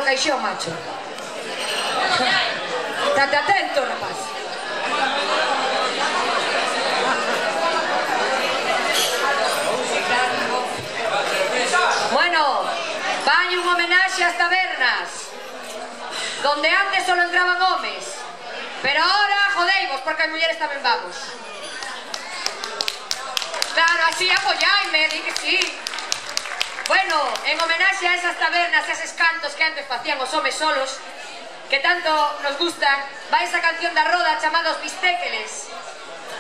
no caixón, macho. Estate atento, rapaz. Bueno, vai un homenaxe ás tabernas, donde antes solo entraban homes, pero ahora jodeivos, porque as mulleres tamén vamos. Claro, así apoyaime, di que sí. Bueno, en homenaxe a esas tabernas, a eses cantos que antes facían os homes solos, que tanto nos gustan, vai esa canción da Roda chamada Os Bistéqueles,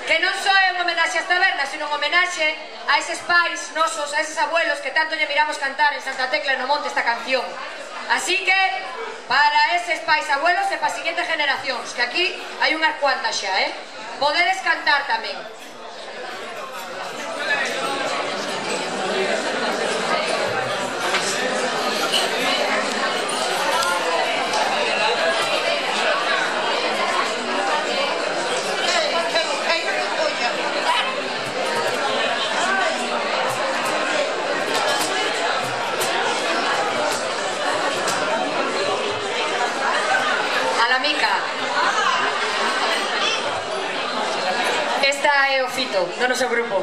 que non só é un homenaxe ás tabernas, sino un homenaxe a eses pais nosos, a eses abuelos que tanto lle miramos cantar en Santa Tecla no Monte esta canción. Así que, para eses pais abuelos e para as seguintes generacións, que aquí hai unhas cuantas xa, podedes cantar tamén. Esta é o Fito, do noso grupo.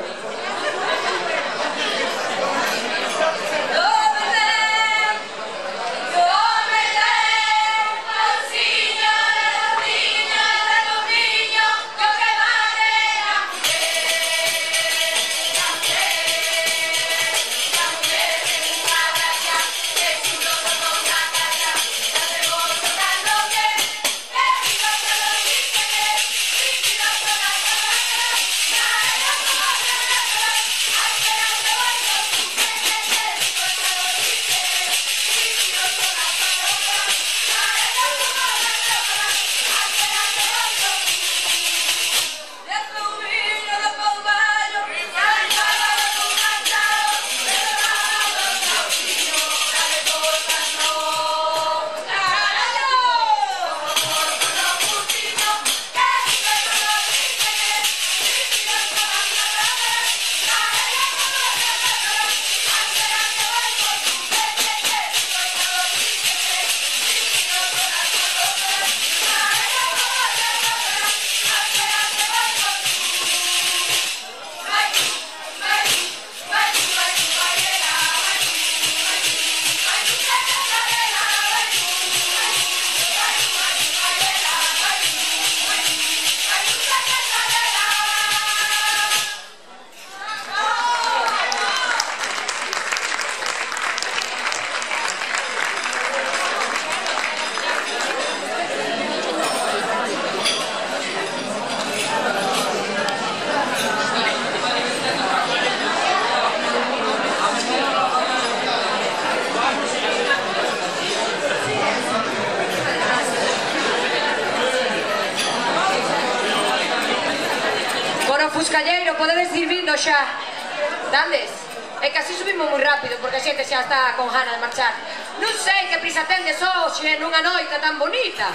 Fuscalleiro, podedes ir vindo xa. Dandes? É que así subimos moi rápido, porque a xente xa está con gana de marchar. Non sei que prisa tendes hoxe nunha noite tan bonita.